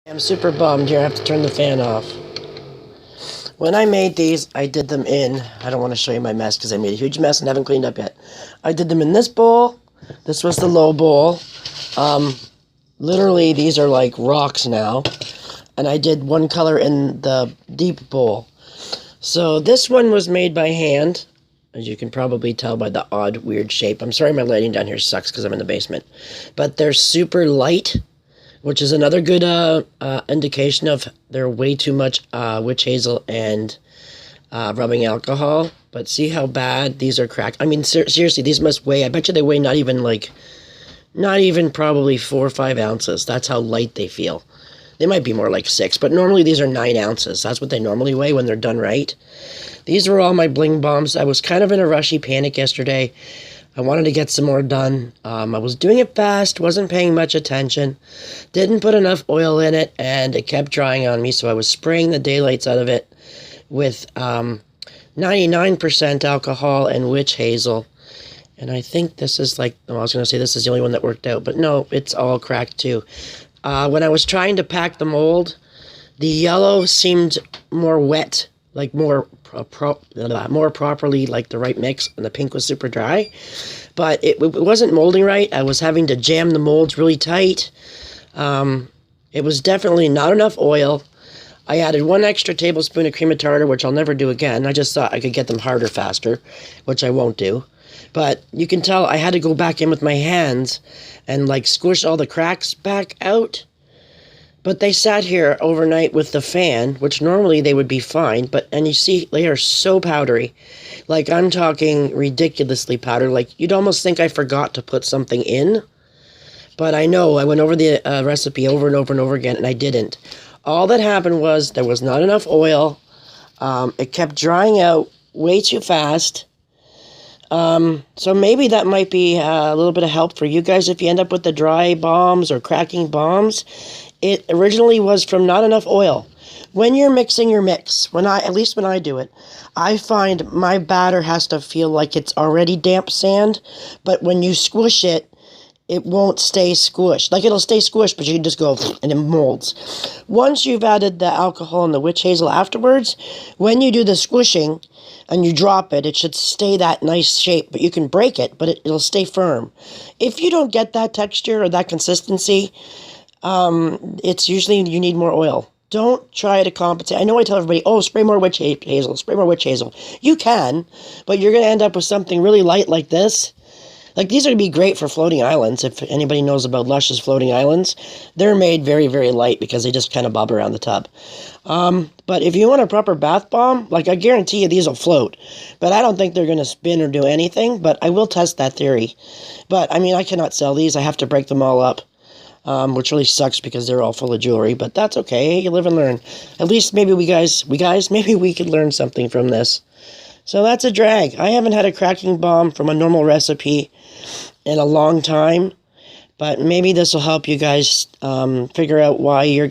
I'm super bummed here. I have to turn the fan off. When I made these, I did them in... I don't want to show you my mess because I made a huge mess and haven't cleaned up yet. I did them in this bowl. This was the low bowl. Literally, these are like rocks now. And I did one color in the deep bowl. So this one was made by hand. As you can probably tell by the odd, weird shape. I'm sorry my lighting down here sucks because I'm in the basement. But they're super light, which is another good indication of they're way too much witch hazel and rubbing alcohol. But see how bad these are cracked. I mean, seriously, these must weigh, I bet you they weigh not even probably 4 or 5 ounces. That's how light they feel. They might be more like 6, but normally these are 9 ounces. That's what they normally weigh when they're done right. These were all my bling bombs. I was kind of in a rushy panic yesterday. I wanted to get some more done. I was doing it fast, wasn't paying much attention, didn't put enough oil in it, and it kept drying on me, so I was spraying the daylights out of it with 99% alcohol and witch hazel. And I think this is like, I was going to say this is the only one that worked out, but no, it's all cracked too. When I was trying to pack the mold, the yellow seemed more wet, like more properly, like the right mix, and the pink was super dry. But it wasn't molding right. I was having to jam the molds really tight. It was definitely not enough oil. I added 1 extra tablespoon of cream of tartar, which I'll never do again. I just thought I could get them harder faster, which I won't do. But you can tell I had to go back in with my hands and like squish all the cracks back out. But they sat here overnight with the fan, which normally they would be fine. And you see, they are so powdery. Like, I'm talking ridiculously powdered. Like, you'd almost think I forgot to put something in. But I know, I went over the recipe over and over and over again, and I didn't. All that happened was there was not enough oil. It kept drying out way too fast. So maybe that might be a little bit of help for you guys if you end up with the dry bombs or cracking bombs. It originally was from not enough oil. When you're mixing your mix, at least when I do it, I find my batter has to feel like it's already damp sand, but when you squish it, it won't stay squished. Like, it'll stay squished, but you can just go and it molds. Once you've added the alcohol and the witch hazel afterwards, when you do the squishing and you drop it, it should stay that nice shape, but you can break it, but it'll stay firm. If you don't get that texture or that consistency, it's usually you need more oil. Don't try to compensate. I know I tell everybody, oh, spray more witch hazel, spray more witch hazel. You can, but you're going to end up with something really light like this. Like, these are going to be great for floating islands. If anybody knows about Lush's floating islands, they're made very, very light because they just kind of bob around the tub. But if you want a proper bath bomb, like, I guarantee you these will float. But I don't think they're going to spin or do anything, but I will test that theory. But, I mean, I cannot sell these. I have to break them all up, which really sucks because they're all full of jewelry. But that's okay. You live and learn. At least maybe maybe we could learn something from this. So that's a drag. I haven't had a cracking bomb from a normal recipe in a long time, but maybe this will help you guys figure out why you're